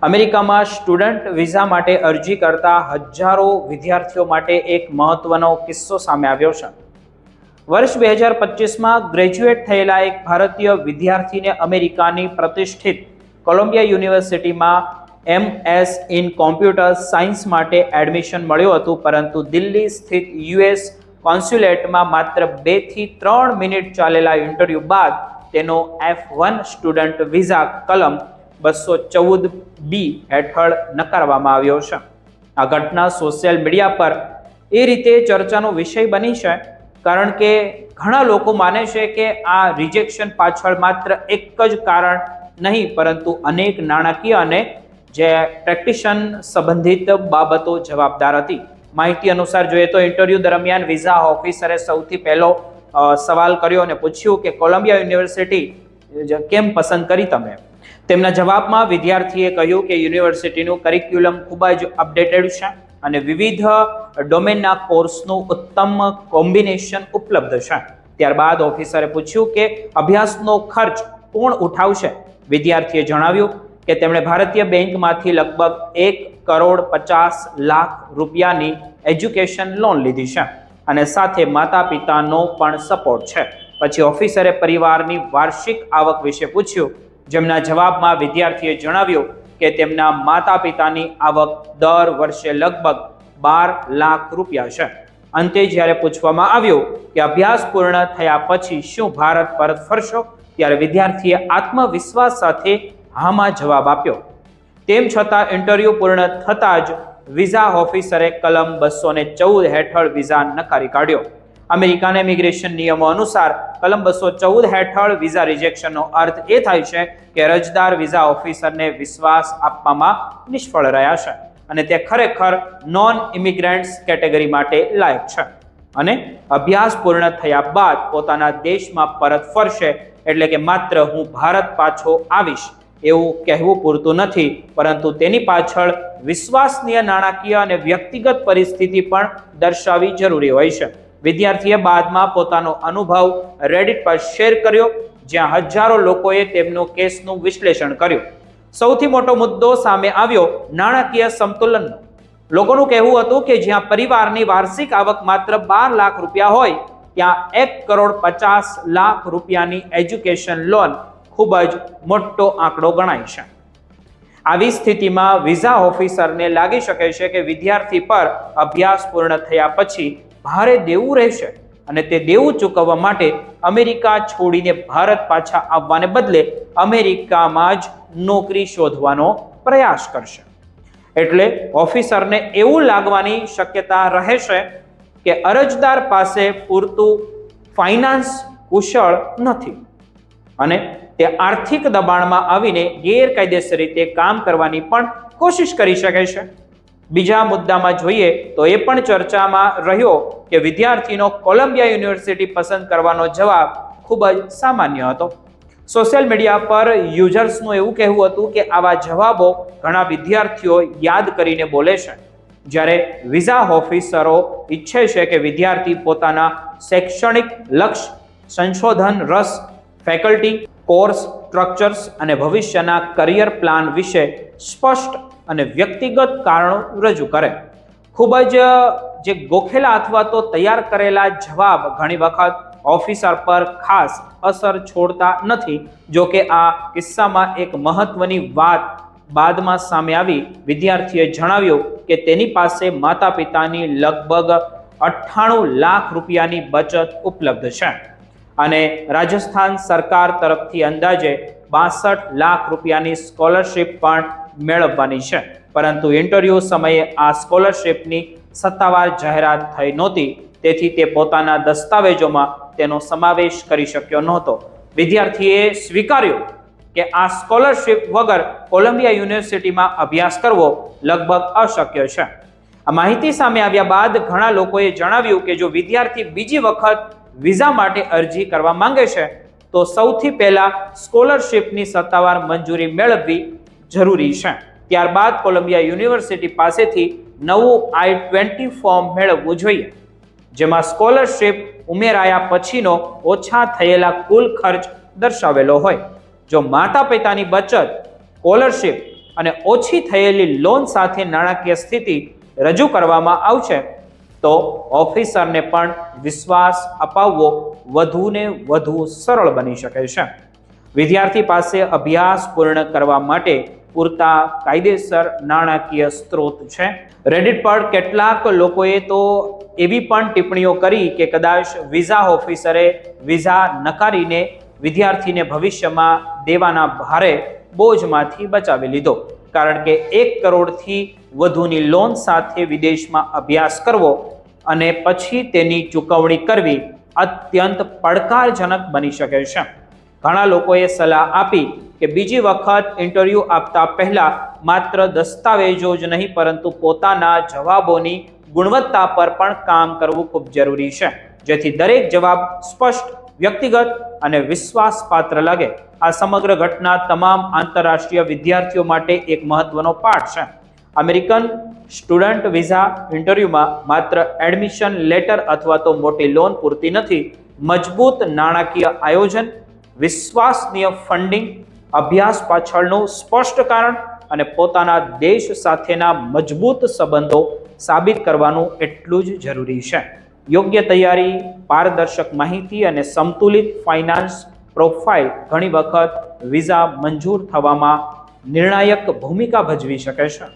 અમેરિકામાં student visa માટે અરજી કરતા હજારો વિદ્યાર્થીઓ માટે એક મહત્વનો કિસ્સો સામે આવ્યો છે। વર્ષ 2025માં ગ્રેજ્યુએટ થયેલા એક ભારતીય વિદ્યાર્થીને અમેરિકાની પ્રતિષ્ઠિત કોલંબિયા યુનિવર્સિટીમાં MS ઇન કોમ્પ્યુટર સાયન્સ માટે એડમિશન મળ્યું હતું, પરંતુ દિલ્હી સ્થિત US કોન્સ્યુલેટમાં માત્ર 2 થી 3 મિનિટ ચાલેલા ઇન્ટરવ્યૂ બાદ તેનો F1 સ્ટુડન્ટ વિઝા કલમ 214B હેઠળ નકારવામાં આવ્યો છે। આ ઘટના સોશિયલ મીડિયા પર એ રીતે ચર્ચાનો વિષય બની છે કારણ કે ઘણા લોકો માને છે કે આ રિજેક્શન પાછળ માત્ર એક જ કારણ નહીં, પરંતુ અનેક નાણાકીય અને જે પ્રેક્ટિશન સંબંધિત બાબતો જવાબદાર હતી। માહિતી અનુસાર જોઈએ તો ઇન્ટરવ્યૂ દરમિયાન વિઝા ઓફિસરે સૌથી પહેલો સવાલ કર્યો અને પૂછ્યું કે કોલંબિયા યુનિવર્સિટી કેમ પસંદ કરી તમે? તેમના જવાબમાં વિદ્યાર્થીએ કહ્યું કે યુનિવર્સિટીનું કરિક્યુલમ ખૂબ જ અપડેટેડ છે અને વિવિધ ડોમેનના કોર્સનું ઉત્તમ કોમ્બિનેશન ઉપલબ્ધ છે। ત્યારબાદ ઓફિસરે પૂછ્યું કે અભ્યાસનો ખર્ચ કોણ ઉઠાવશે? વિદ્યાર્થીએ જણાવ્યું કે તેમણે ભારતીય બેંકમાંથી લગભગ 1,50,00,000 રૂપિયાની એજ્યુકેશન લોન લીધી છે અને સાથે માતા પિતાનો પણ સપોર્ટ છે। પછી ઓફિસરે પરિવારની વાર્ષિક આવક વિશે પૂછ્યું, જેમના જવાબમાં વિદ્યાર્થીએ જણાવ્યું કે તેમના માતા પિતાની આવક દર વર્ષે લગભગ 12 લાખ રૂપિયા છે। અંતે જ્યારે પૂછવામાં આવ્યું કે અભ્યાસ પૂર્ણ થયા પછી શું ભારત પરત ફરશો, ત્યારે વિદ્યાર્થીએ આત્મવિશ્વાસ સાથે હામાં જવાબ આપ્યો। તેમ છતાં ઇન્ટરવ્યૂ પૂર્ણ થતાં જ વિઝા ઓફિસરે કલમ 214 હેઠળ વિઝા નકારી કાઢ્યો। અમેરિકાના ઇમિગ્રેશન નિયમો અનુસાર કલમ 214 હેઠળ વિઝા રિજેક્શનનો અર્થ એ થાય છે કે અરજદાર વિઝા ઓફિસરને વિશ્વાસ આપવામાં નિષ્ફળ રહ્યા છે અને તે ખરેખર નોન ઇમિગ્રન્ટ્સ કેટેગરી માટે લાયક છે અને અભ્યાસ પૂર્ણ થયા બાદ પોતાના દેશમાં પરત ફરશે, એટલે કે માત્ર હું ભારત પાછો આવીશ એવું કહેવું પૂરતું નથી, પરંતુ તેની પાછળ વિશ્વસનીય નાણાકીય અને વ્યક્તિગત પરિસ્થિતિ પણ દર્શાવવી જરૂરી હોય છે। વિદ્યાર્થીએ બાદમાં પોતાનો અનુભવ રેડિટ પર શેર કર્યો, જ્યાં હજારો લોકોએ તેમનો કેસનું વિશ્લેષણ કર્યું। સૌથી મોટો મુદ્દો સામે આવ્યો નાણાકીય સંતુલનનો। લોકોનું કહેવું હતું કે જ્યાં પરિવારની વાર્ષિક આવક માત્ર 12 લાખ રૂપિયા હોય, ત્યાં 1,50,00,000 રૂપિયાની એજ્યુકેશન લોન ખૂબ જ મોટો આંકડો ગણાય છે। આવી સ્થિતિમાં વિઝા ઓફિસરને લાગી શકે છે કે વિદ્યાર્થી પર અભ્યાસ પૂર્ણ થયા પછી ભારે દેવું રહેશે અને તે દેવું ચૂકવવા માટે અમેરિકા છોડીને ભારત પાછા આવવાને બદલે અમેરિકામાં જ નોકરી શોધવાનો પ્રયાસ કરશે। એટલે ઓફિસરને એવું લાગવાની શક્યતા રહેશે કે અરજદાર પાસે પૂરતું ફાઇનાન્સ કુશળ નથી અને તે આર્થિક દબાણમાં આવીને ગેરકાયદેસર રીતે કામ કરવાની પણ કોશિશ કરી શકે છે। બીજા મુદ્દામાં જોઈએ તો એ પણ ચર્ચામાં રહ્યો કે વિદ્યાર્થીનો કોલંબિયા યુનિવર્સિટી પસંદ કરવાનો જવાબ ખૂબ જ સામાન્ય હતો। સોશિયલ મીડિયા પર યુઝર્સનું એવું કહેવું હતું કે આવા જવાબો ઘણા વિદ્યાર્થીઓ યાદ કરીને બોલે છે, જ્યારે વિઝા ઓફિસરો ઈચ્છે છે કે વિદ્યાર્થી પોતાના શૈક્ષણિક લક્ષ્ય, સંશોધન રસ, ફેકલ્ટી, કોર્સ સ્ટ્રક્ચર્સ અને ભવિષ્યના કરિયર પ્લાન વિશે સ્પષ્ટ અને વ્યક્તિગત કારણો રજૂ કરે। ખૂબ જ જે ગોખેલા અથવા તો તૈયાર કરેલા જવાબ ઘણી વખત ઓફિસર પર ખાસ અસર છોડતા નથી। જો કે આ કિસ્સામાં એક મહત્વની વાત બાદમાં સામે આવી। વિદ્યાર્થીએ જણાવ્યું કે તેની પાસે માતા પિતાની લગભગ 98 લાખ રૂપિયાની બચત ઉપલબ્ધ છે અને રાજસ્થાન સરકાર તરફથી અંદાજે 62 લાખ રૂપિયાની સ્કોલરશિપ પણ મેળવવાની છે, પરંતુ ઇન્ટરવ્યૂ સમયે આ સ્કોલરશિપની સત્તાવાર જાહેરાત થઈ નહોતી, તેથી તે પોતાના દસ્તાવેજોમાં તેનો સમાવેશ કરી શક્યો નહોતો। વિદ્યાર્થીએ સ્વીકાર્યું કે આ સ્કોલરશિપ વગર કોલંબિયા યુનિવર્સિટીમાં અભ્યાસ કરવો લગભગ અશક્ય છે। આ માહિતી સામે આવ્યા બાદ ઘણા લોકોએ જણાવ્યું કે જો વિદ્યાર્થી બીજી વખત વિઝા માટે અરજી કરવા માંગે છે તો સૌથી પહેલા સ્કોલરશિપની સત્તાવાર મંજૂરી મેળવવી જરૂરી છે। ત્યારબાદ કોલંબિયા યુનિવર્સિટી પાસેથી નવું I-20 ફોર્મ મેળવવું જોઈએ, જેમાં સ્કોલરશિપ ઉમેરાયા પછીનો ઓછા થયેલા કુલ ખર્ચ દર્શાવેલો હોય। જો માતા પિતાની બચત, સ્કોલરશિપ અને ઓછી થયેલી લોન સાથે નાણાકીય સ્થિતિ રજૂ કરવામાં આવશે તો ઓફિસરને પણ વિશ્વાસ અપાવવો વધુને વધુ સરળ બની શકે છે. વિદ્યાર્થી પાસે અભ્યાસ પૂર્ણ કરવા માટે પૂરતા કાયદેસર નાણાકીય સ્ત્રોત છે. રેડિટ પર કેટલાક લોકોએ તો એવી પણ ટિપ્પણીઓ કરી કે કદાચ વિઝા ઓફિસરે વિઝા નકારીને વિદ્યાર્થીને ભવિષ્યમાં દેવાના ભારે બોજમાંથી બચાવી લીધો, કારણ કે 1 કરોડથી વધુની લોન સાથે વિદેશમાં અભ્યાસ કરવો અને પછી તેની ચૂકવણી કરવી અત્યંત પડકારજનક બની શકે છે. ઘણા લોકોએ સલાહ આપી કે બીજી વખત ઇન્ટરવ્યૂ આપતા પહેલા માત્ર દસ્તાવેજો જ નહીં પરંતુ પોતાના જવાબોની ગુણવત્તા પર પણ કામ કરવું ખૂબ જરૂરી છે, જેથી દરેક જવાબ સ્પષ્ટ, વ્યક્તિગત અને વિશ્વાસપાત્ર લાગે. આ સમગ્ર ઘટના તમામ આંતરરાષ્ટ્રીય વિદ્યાર્થીઓ માટે એક મહત્વનો પાઠ છે. અમેરિકન સ્ટુડન્ટ વિઝા ઇન્ટરવ્યુમાં માત્ર એડમિશન લેટર અથવા તો મોટી લોન પૂરતી નથી. મજબૂત નાણાકીય આયોજન, વિશ્વાસનીય ફંડિંગ, અભ્યાસ પાછળનું સ્પષ્ટ કારણ અને પોતાના દેશ સાથેના મજબૂત સંબંધો સાબિત કરવાનું એટલું જ જરૂરી છે. યોગ્ય તૈયારી, પારદર્શક માહિતી અને સંતુલિત ફાઇનાન્સ પ્રોફાઇલ ઘણી વખત વિઝા મંજૂર થવામાં નિર્ણાયક ભૂમિકા ભજવી શકે છે.